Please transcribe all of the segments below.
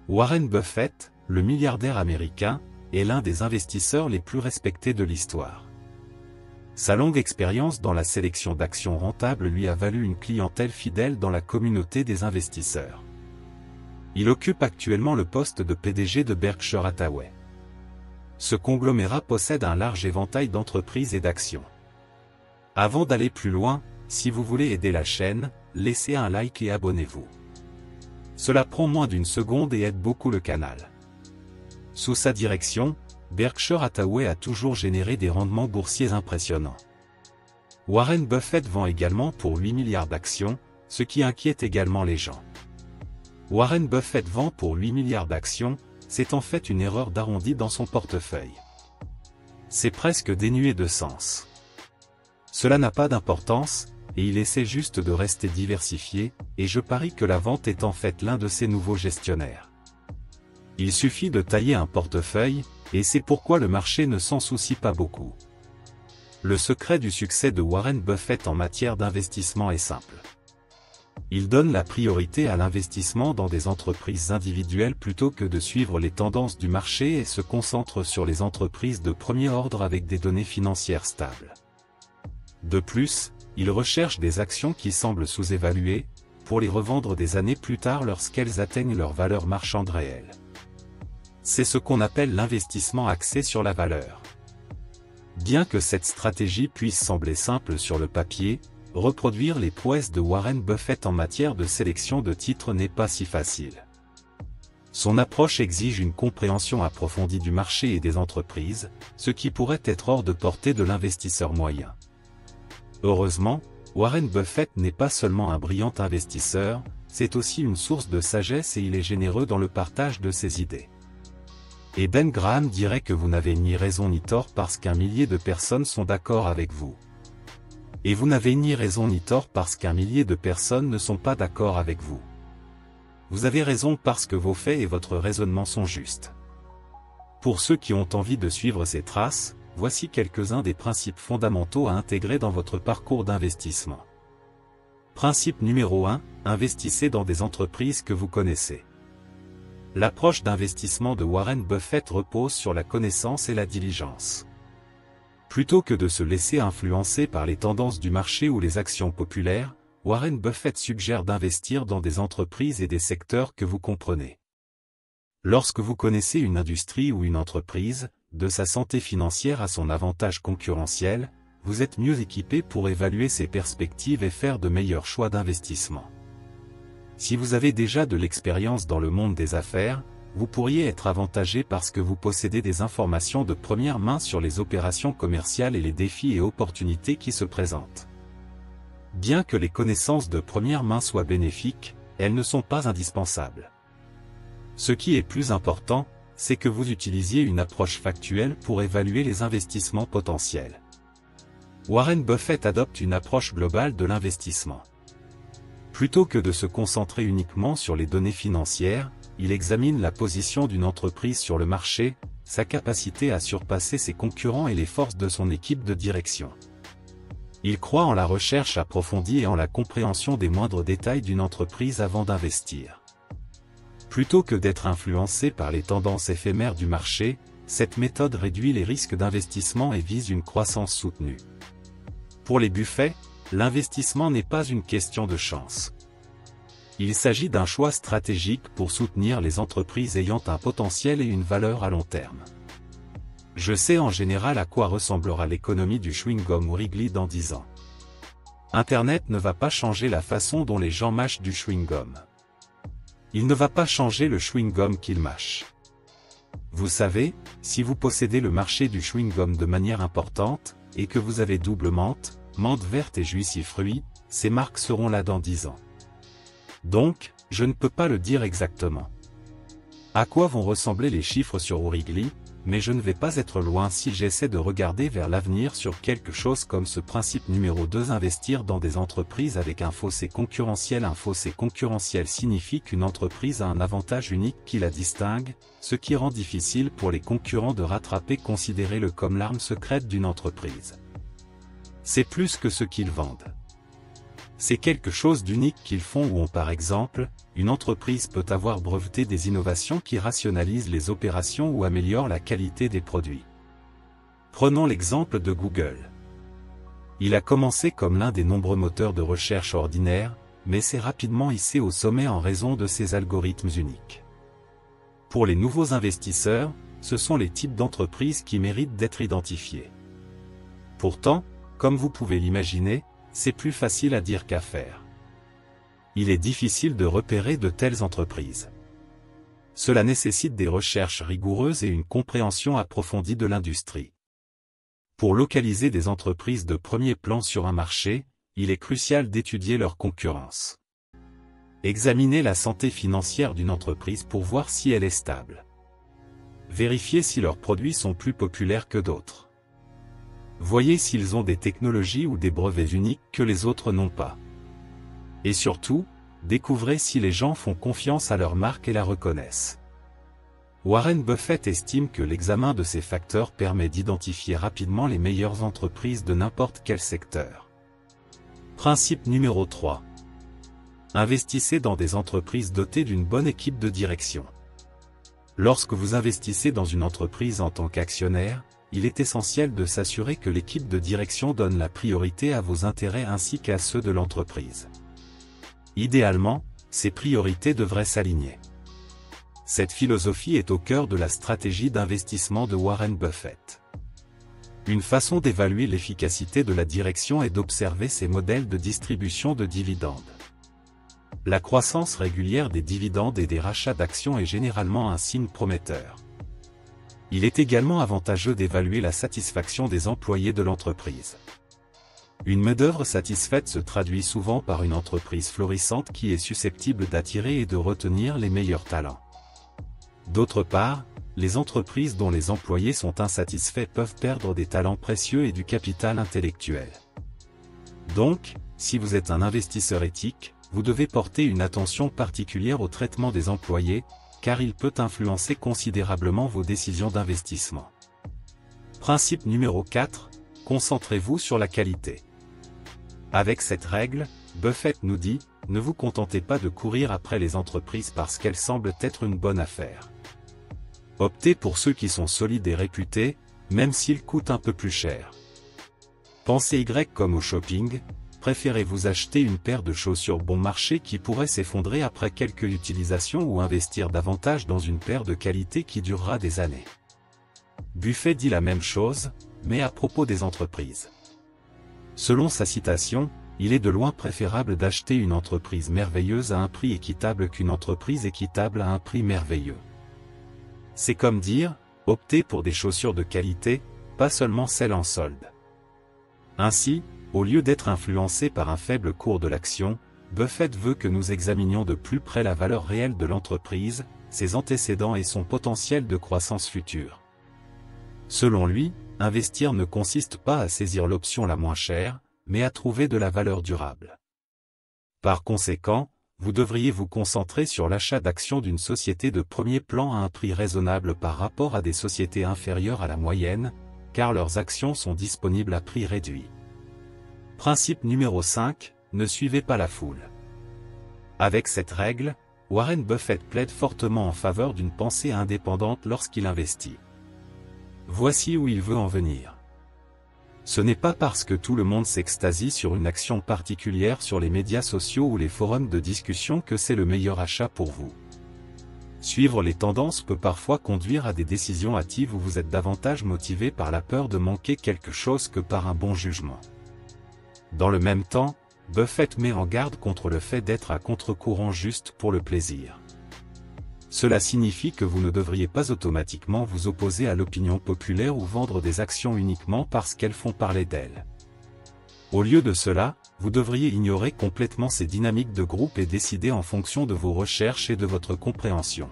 Warren Buffett, le milliardaire américain, est l'un des investisseurs les plus respectés de l'histoire. Sa longue expérience dans la sélection d'actions rentables lui a valu une clientèle fidèle dans la communauté des investisseurs. Il occupe actuellement le poste de PDG de Berkshire Hathaway. Ce conglomérat possède un large éventail d'entreprises et d'actions. Avant d'aller plus loin, si vous voulez aider la chaîne, laissez un like et abonnez-vous. Cela prend moins d'une seconde et aide beaucoup le canal. Sous sa direction, Berkshire Hathaway a toujours généré des rendements boursiers impressionnants. Warren Buffett vend également pour 8 milliards d'actions, ce qui inquiète également les gens. Warren Buffett vend pour 8 milliards d'actions, c'est en fait une erreur d'arrondi dans son portefeuille. C'est presque dénué de sens. Cela n'a pas d'importance, et il essaie juste de rester diversifié, et je parie que la vente est en fait l'un de ses nouveaux gestionnaires. Il suffit de tailler un portefeuille, et c'est pourquoi le marché ne s'en soucie pas beaucoup. Le secret du succès de Warren Buffett en matière d'investissement est simple. Il donne la priorité à l'investissement dans des entreprises individuelles plutôt que de suivre les tendances du marché et se concentre sur les entreprises de premier ordre avec des données financières stables. De plus, il recherche des actions qui semblent sous-évaluées, pour les revendre des années plus tard lorsqu'elles atteignent leur valeur marchande réelle. C'est ce qu'on appelle l'investissement axé sur la valeur. Bien que cette stratégie puisse sembler simple sur le papier, reproduire les prouesses de Warren Buffett en matière de sélection de titres n'est pas si facile. Son approche exige une compréhension approfondie du marché et des entreprises, ce qui pourrait être hors de portée de l'investisseur moyen. Heureusement, Warren Buffett n'est pas seulement un brillant investisseur, c'est aussi une source de sagesse et il est généreux dans le partage de ses idées. Et Ben Graham dirait que vous n'avez ni raison ni tort parce qu'un millier de personnes sont d'accord avec vous. Et vous n'avez ni raison ni tort parce qu'un millier de personnes ne sont pas d'accord avec vous. Vous avez raison parce que vos faits et votre raisonnement sont justes. Pour ceux qui ont envie de suivre ces traces, voici quelques-uns des principes fondamentaux à intégrer dans votre parcours d'investissement. Principe numéro 1, investissez dans des entreprises que vous connaissez. L'approche d'investissement de Warren Buffett repose sur la connaissance et la diligence. Plutôt que de se laisser influencer par les tendances du marché ou les actions populaires, Warren Buffett suggère d'investir dans des entreprises et des secteurs que vous comprenez. Lorsque vous connaissez une industrie ou une entreprise, de sa santé financière à son avantage concurrentiel, vous êtes mieux équipé pour évaluer ses perspectives et faire de meilleurs choix d'investissement. Si vous avez déjà de l'expérience dans le monde des affaires, vous pourriez être avantagé parce que vous possédez des informations de première main sur les opérations commerciales et les défis et opportunités qui se présentent. Bien que les connaissances de première main soient bénéfiques, elles ne sont pas indispensables. Ce qui est plus important, c'est que vous utilisiez une approche factuelle pour évaluer les investissements potentiels. Warren Buffett adopte une approche globale de l'investissement. Plutôt que de se concentrer uniquement sur les données financières, il examine la position d'une entreprise sur le marché, sa capacité à surpasser ses concurrents et les forces de son équipe de direction. Il croit en la recherche approfondie et en la compréhension des moindres détails d'une entreprise avant d'investir. Plutôt que d'être influencé par les tendances éphémères du marché, cette méthode réduit les risques d'investissement et vise une croissance soutenue. Pour les Buffett, l'investissement n'est pas une question de chance. Il s'agit d'un choix stratégique pour soutenir les entreprises ayant un potentiel et une valeur à long terme. Je sais en général à quoi ressemblera l'économie du chewing-gum Wrigley dans 10 ans. Internet ne va pas changer la façon dont les gens mâchent du chewing-gum. Il ne va pas changer le chewing-gum qu'ils mâchent. Vous savez, si vous possédez le marché du chewing-gum de manière importante, et que vous avez double menthe, menthe verte et juicy fruits, ces marques seront là dans 10 ans. Donc, je ne peux pas le dire exactement. À quoi vont ressembler les chiffres sur Wrigley, mais je ne vais pas être loin si j'essaie de regarder vers l'avenir sur quelque chose comme ce principe numéro 2, investir dans des entreprises avec un fossé concurrentiel. Un fossé concurrentiel signifie qu'une entreprise a un avantage unique qui la distingue, ce qui rend difficile pour les concurrents de rattraper. Considérez-le comme l'arme secrète d'une entreprise. C'est plus que ce qu'ils vendent. C'est quelque chose d'unique qu'ils font ou par exemple, une entreprise peut avoir breveté des innovations qui rationalisent les opérations ou améliorent la qualité des produits. Prenons l'exemple de Google. Il a commencé comme l'un des nombreux moteurs de recherche ordinaires, mais s'est rapidement hissé au sommet en raison de ses algorithmes uniques. Pour les nouveaux investisseurs, ce sont les types d'entreprises qui méritent d'être identifiés. Pourtant, comme vous pouvez l'imaginer, c'est plus facile à dire qu'à faire. Il est difficile de repérer de telles entreprises. Cela nécessite des recherches rigoureuses et une compréhension approfondie de l'industrie. Pour localiser des entreprises de premier plan sur un marché, il est crucial d'étudier leur concurrence. Examinez la santé financière d'une entreprise pour voir si elle est stable. Vérifiez si leurs produits sont plus populaires que d'autres. Voyez s'ils ont des technologies ou des brevets uniques que les autres n'ont pas. Et surtout, découvrez si les gens font confiance à leur marque et la reconnaissent. Warren Buffett estime que l'examen de ces facteurs permet d'identifier rapidement les meilleures entreprises de n'importe quel secteur. Principe numéro 3. Investissez dans des entreprises dotées d'une bonne équipe de direction. Lorsque vous investissez dans une entreprise en tant qu'actionnaire, il est essentiel de s'assurer que l'équipe de direction donne la priorité à vos intérêts ainsi qu'à ceux de l'entreprise. Idéalement, ces priorités devraient s'aligner. Cette philosophie est au cœur de la stratégie d'investissement de Warren Buffett. Une façon d'évaluer l'efficacité de la direction est d'observer ses modèles de distribution de dividendes. La croissance régulière des dividendes et des rachats d'actions est généralement un signe prometteur. Il est également avantageux d'évaluer la satisfaction des employés de l'entreprise. Une main-d'œuvre satisfaite se traduit souvent par une entreprise florissante qui est susceptible d'attirer et de retenir les meilleurs talents. D'autre part, les entreprises dont les employés sont insatisfaits peuvent perdre des talents précieux et du capital intellectuel. Donc, si vous êtes un investisseur éthique, vous devez porter une attention particulière au traitement des employés, car il peut influencer considérablement vos décisions d'investissement. Principe numéro 4, concentrez-vous sur la qualité. Avec cette règle, Buffett nous dit, ne vous contentez pas de courir après les entreprises parce qu'elles semblent être une bonne affaire. Optez pour ceux qui sont solides et réputés, même s'ils coûtent un peu plus cher. Pensez Y comme au shopping, préférez-vous acheter une paire de chaussures bon marché qui pourrait s'effondrer après quelques utilisations ou investir davantage dans une paire de qualité qui durera des années. Buffett dit la même chose, mais à propos des entreprises. Selon sa citation, il est de loin préférable d'acheter une entreprise merveilleuse à un prix équitable qu'une entreprise équitable à un prix merveilleux. C'est comme dire, optez pour des chaussures de qualité, pas seulement celles en solde. Ainsi, au lieu d'être influencé par un faible cours de l'action, Buffett veut que nous examinions de plus près la valeur réelle de l'entreprise, ses antécédents et son potentiel de croissance future. Selon lui, investir ne consiste pas à saisir l'option la moins chère, mais à trouver de la valeur durable. Par conséquent, vous devriez vous concentrer sur l'achat d'actions d'une société de premier plan à un prix raisonnable par rapport à des sociétés inférieures à la moyenne, car leurs actions sont disponibles à prix réduit. Principe numéro 5, ne suivez pas la foule. Avec cette règle, Warren Buffett plaide fortement en faveur d'une pensée indépendante lorsqu'il investit. Voici où il veut en venir. Ce n'est pas parce que tout le monde s'extasie sur une action particulière sur les médias sociaux ou les forums de discussion que c'est le meilleur achat pour vous. Suivre les tendances peut parfois conduire à des décisions hâtives où vous êtes davantage motivé par la peur de manquer quelque chose que par un bon jugement. Dans le même temps, Buffett met en garde contre le fait d'être à contre-courant juste pour le plaisir. Cela signifie que vous ne devriez pas automatiquement vous opposer à l'opinion populaire ou vendre des actions uniquement parce qu'elles font parler d'elles. Au lieu de cela, vous devriez ignorer complètement ces dynamiques de groupe et décider en fonction de vos recherches et de votre compréhension.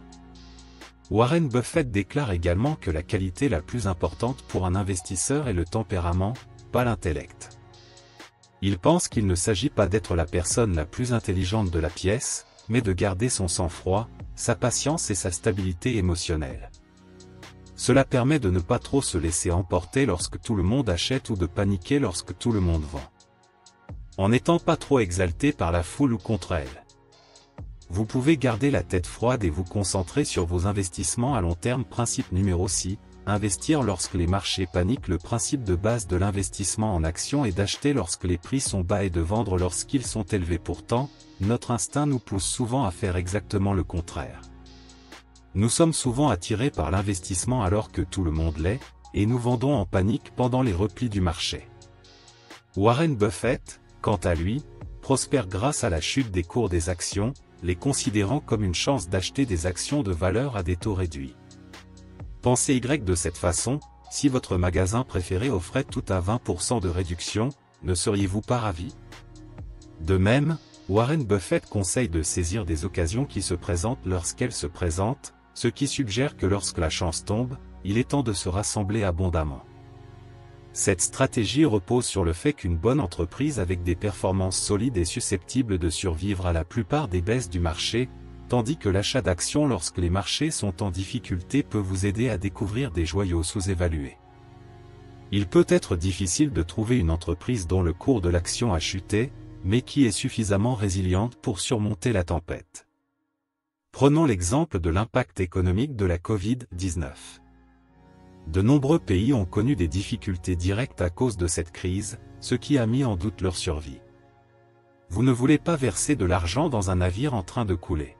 Warren Buffett déclare également que la qualité la plus importante pour un investisseur est le tempérament, pas l'intellect. Il pense qu'il ne s'agit pas d'être la personne la plus intelligente de la pièce, mais de garder son sang-froid, sa patience et sa stabilité émotionnelle. Cela permet de ne pas trop se laisser emporter lorsque tout le monde achète ou de paniquer lorsque tout le monde vend. en n'étant pas trop exalté par la foule ou contre elle. Vous pouvez garder la tête froide et vous concentrer sur vos investissements à long terme. Principe numéro 6, investir lorsque les marchés paniquent. Le principe de base de l'investissement en actions est d'acheter lorsque les prix sont bas et de vendre lorsqu'ils sont élevés. Pourtant, notre instinct nous pousse souvent à faire exactement le contraire. Nous sommes souvent attirés par l'investissement alors que tout le monde l'est, et nous vendons en panique pendant les replis du marché. Warren Buffett, quant à lui, prospère grâce à la chute des cours des actions, les considérant comme une chance d'acheter des actions de valeur à des taux réduits. Pensez Y de cette façon, si votre magasin préféré offrait tout à 20% de réduction, ne seriez-vous pas ravi? De même, Warren Buffett conseille de saisir des occasions qui se présentent lorsqu'elles se présentent, ce qui suggère que lorsque la chance tombe, il est temps de se rassembler abondamment. Cette stratégie repose sur le fait qu'une bonne entreprise avec des performances solides est susceptible de survivre à la plupart des baisses du marché, tandis que l'achat d'actions lorsque les marchés sont en difficulté peut vous aider à découvrir des joyaux sous-évalués. Il peut être difficile de trouver une entreprise dont le cours de l'action a chuté, mais qui est suffisamment résiliente pour surmonter la tempête. Prenons l'exemple de l'impact économique de la Covid-19. De nombreux pays ont connu des difficultés directes à cause de cette crise, ce qui a mis en doute leur survie. Vous ne voulez pas verser de l'argent dans un navire en train de couler.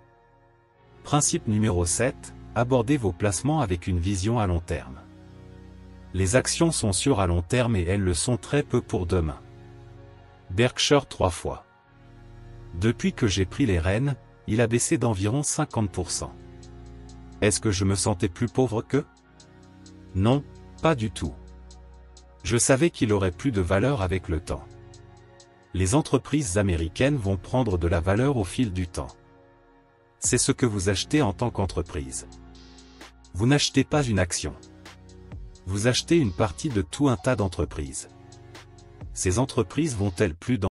Principe numéro 7, abordez vos placements avec une vision à long terme. Les actions sont sûres à long terme et elles le sont très peu pour demain. Berkshire 3 fois. Depuis que j'ai pris les rênes, il a baissé d'environ 50%. Est-ce que je me sentais plus pauvre qu'eux? Non, pas du tout. Je savais qu'il aurait plus de valeur avec le temps. Les entreprises américaines vont prendre de la valeur au fil du temps. C'est ce que vous achetez en tant qu'entreprise. Vous n'achetez pas une action. Vous achetez une partie de tout un tas d'entreprises. Ces entreprises vont-elles plus dans